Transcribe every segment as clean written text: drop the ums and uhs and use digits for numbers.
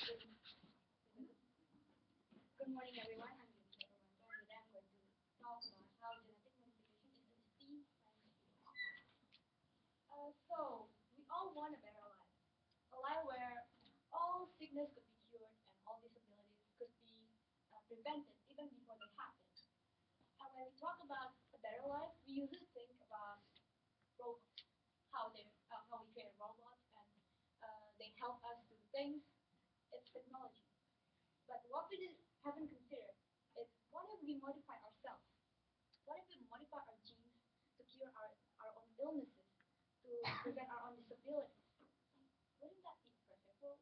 Good, good morning, everyone. I'm Jovita. And today I'm going to talk about how genetic modification is the esteemed science field. So, we all want a better life. A life where all sickness could be cured and all disabilities could be prevented even before they happen. And when we talk about a better life, we usually think about robots, how we create robots and they help us do things. It's technology. But what haven't considered is what if we modify ourselves? What if we modify our genes to cure our own illnesses, to prevent our own disabilities? Wouldn't that be a perfect world?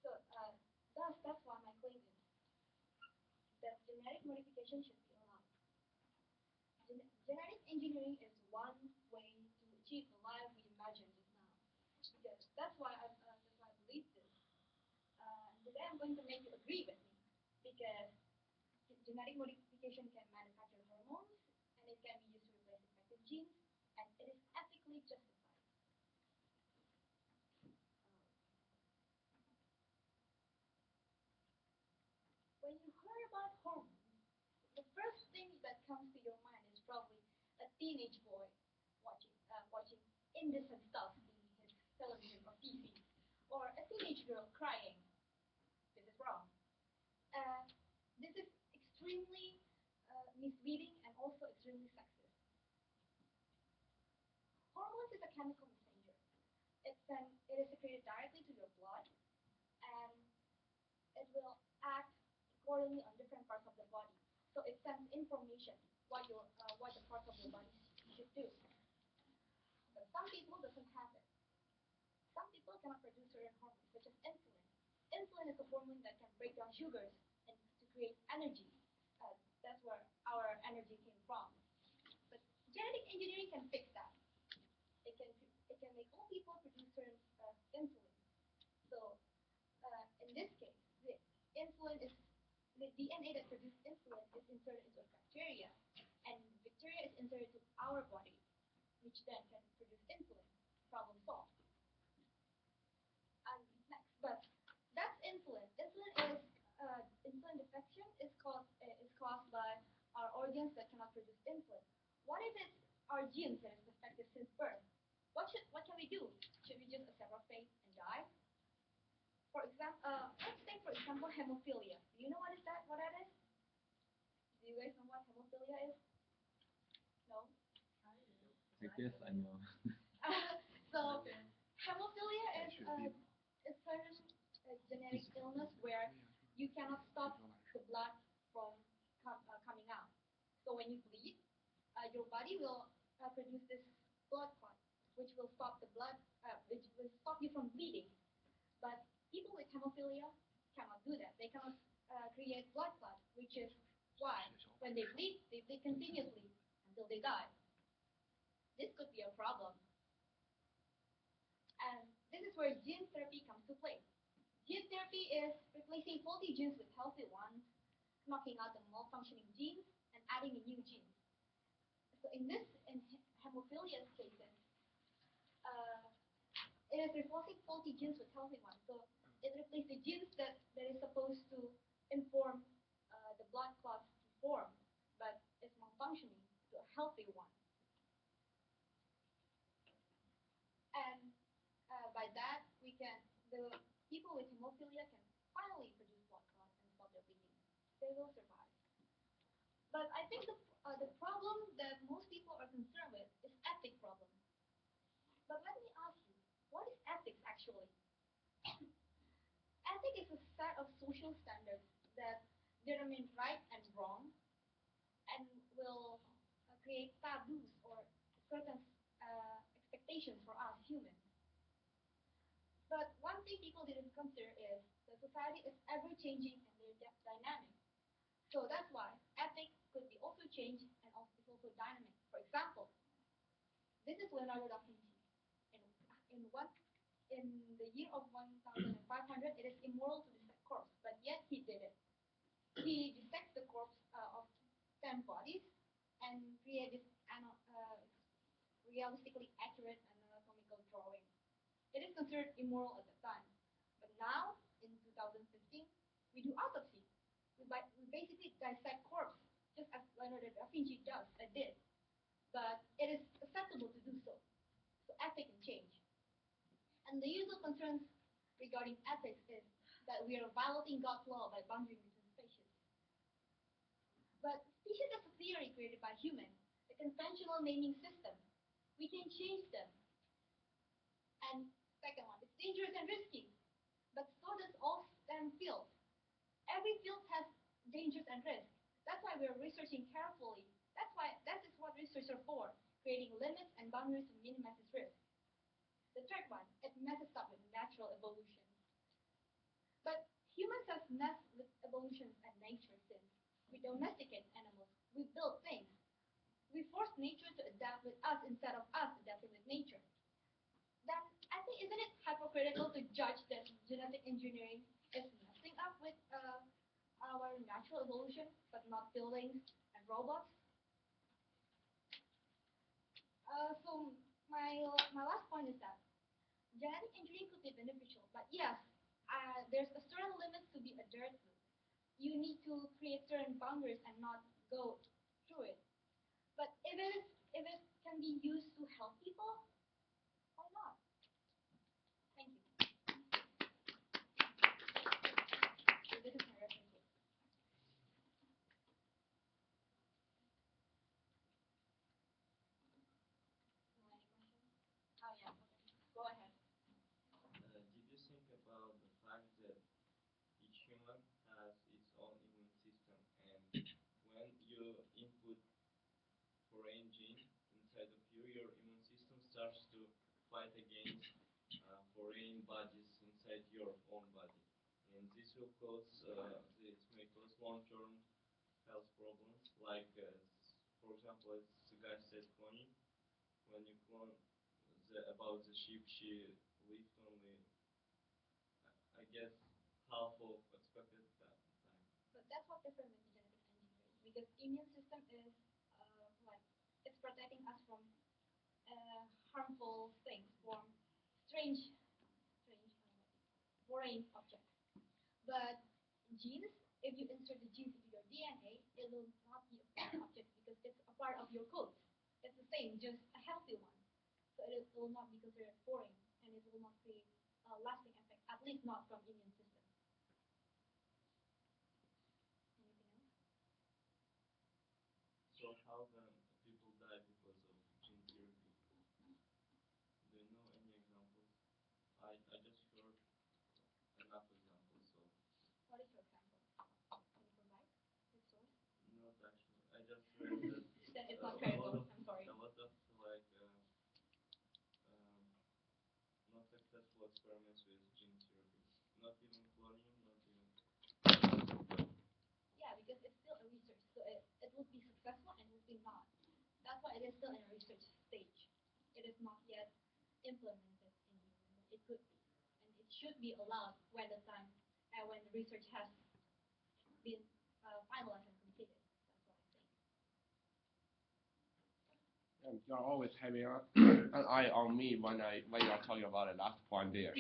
So, that's why my claim is that genetic modification should be allowed. Genetic engineering is one way to achieve the life we imagine just now. Because that's why I believe this. Today I'm going to make you agree with me. Because genetic modification can manufacture hormones, and it can be used to replace defective genes, and it is ethically justified. When you heard about hormones, the first thing that comes to your mind is probably a teenage boy watching indecent stuff in his television or TV, or a teenage girl crying. This is wrong. Uh, this is extremely misleading and also extremely sexist. Hormones is a chemical messenger. It is secreted directly to your blood, and it will act accordingly on different parts of the body. So it sends information what the parts of your body should do. But some people doesn't have it. Some people cannot produce certain hormones, such as insulin. Insulin is a hormone that can break down sugars and to create energy. That's where our energy came from. But genetic engineering can fix that. It can make all people produce certain insulin. So in this case, the insulin is the DNA that produces insulin is inserted into a bacteria, and bacteria is inserted to our body, which then can produce insulin. Problem solved. And next, but that's insulin. Insulin defection is caused by our organs that cannot produce insulin. What if it's our genes that is defective since birth? What can we do? Should we just accept our fate and die? For example, let's take for example hemophilia. Do you know what is that? What that is? Do you guys know what hemophilia is? No. I guess I know. So hemophilia is certain genetic illness where you cannot stop the blood from coming out. So when you bleed, your body will produce this blood clot, which will stop the blood, which will stop you from bleeding. But people with hemophilia cannot do that. They cannot create blood clot, which is why when they bleed continuously until they die. This could be a problem. And this is where gene therapy comes to play. Gene therapy is replacing faulty genes with healthy ones, knocking out the malfunctioning genes and adding a new gene. So in hemophilia cases, uh, it is replacing faulty genes with healthy ones. So it replaces the genes that is supposed to inform the blood clots to form, but it's malfunctioning to a healthy one. And by that, the people with hemophilia can finally produce blood clots and stop their bleeding. They will survive. But I think the problem that most people are concerned with is ethic problem. But let me ask you, what is ethics actually? Ethic is a set of social standards that determine right and wrong and will create taboos or certain expectations for us humans. But one thing people didn't consider is that society is ever changing and they're dynamic. So that's why ethics could be also changed and also is also dynamic. For example, this is Leonardo da Vinci. In in one in the year of 1500, it is immoral to dissect corpse, but yet he did it. He dissects the corpse of 10 bodies and create this realistically accurate anatomical drawing. It is considered immoral at the time. But now, in 2015, we do autopsy. We basically dissect corpse, just as Leonardo da Vinci did. But it is acceptable to do so. So ethics can change. And the usual concerns regarding ethics is that we are violating God's law by boundary between species. But species is a theory created by humans, a conventional naming system. We can change them. And second one, it's dangerous and risky. But so does all STEM fields. Every field has dangers and risks. That's why we're researching carefully. That is what research are for, creating limits and boundaries to minimize its risk. The third one, it messes up with natural evolution. But humans have messed with evolution and nature since. We domesticate animals, we build things. We force nature to adapt with us instead of us adapting with nature. Then I think isn't it hypocritical to judge that genetic engineering is messing up with our natural evolution, but not buildings and robots? So my last point is that genetic engineering could be beneficial, but yes, there's a certain limits to be adhered to. You need to create certain boundaries and not go through it. But if it can be used to help people, why not? Thank you. So this is my reference book. No, any questions? Oh yeah. Okay. Go ahead. Did you think about the fact that each human has its own immune system, and when you input foreign gene inside of you, your immune system starts to fight against foreign bodies inside your own body, and this will cause this may cause long-term health problems, like for example, as the guy said, cloning. When you clone about the sheep, she lived only, I guess, half of expected time. But that's what different with genetic engineering because immune system is like it's protecting us from harmful things, from strange, foreign objects. But genes, if you insert the genes into your DNA, it will not be a foreign object because it's a part of your code. It's the same, just a healthy one. So it will not be considered foreign, and it will not create a lasting effect, at least not from immune system. Anything else? So how then people die because of gene therapy? Do you know any examples? I just heard enough examples, so What is your example? Can you provide the source? not actually. I just read that Then it's not a lot credible. of I'm sorry. a lot of like um, not successful experiments with gene therapy. Not even cloning, not even. Yeah, because it's still a research, so it would be successful and would be not. That's why it is still in a research stage. It is not yet implemented in human, but it could be, and it should be allowed when the time and when the research has been finalized and completed. That's what I think. And you're always having an eye on me when you're talking about the last point there.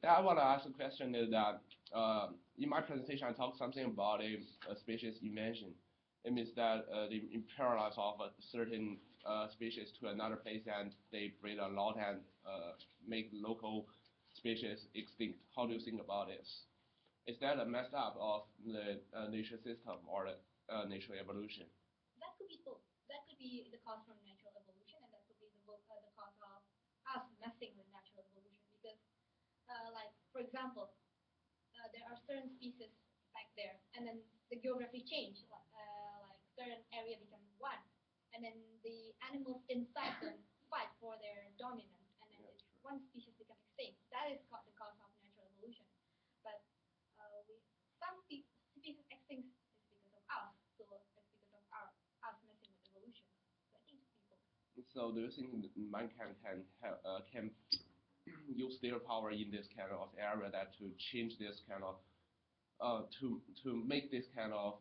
I want to ask a question is that in my presentation I talked something about a species invention. It means that the imperialize of a certain species to another place and they breed a lot and make local species extinct. How do you think about this? Is that a mess up of the nature system or the nature evolution? That could be both. That could be the cause from natural evolution, and that could be the cause of us messing with natural evolution. Because, like for example, there are certain species back there, and then the geography changed. Like certain area become one, and then the animals inside them fight for their dominance, and then one species become extinct. That is the cause of natural evolution. But we some species extinct is because of us, so it's because of us messing with evolution. So I think it's people. So do you think mankind can use their power in this kind of area that to change this kind of to make this kind of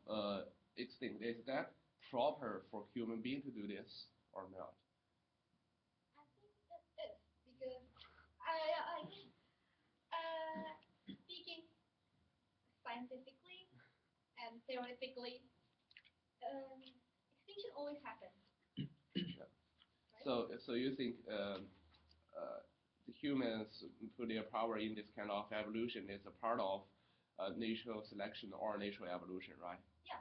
extinct? Is that proper for human being to do this or not? I think it is because theoretically, extinction always happens, Yeah. right? So you think the humans put their power in this kind of evolution is a part of natural selection or natural evolution, right? Yeah,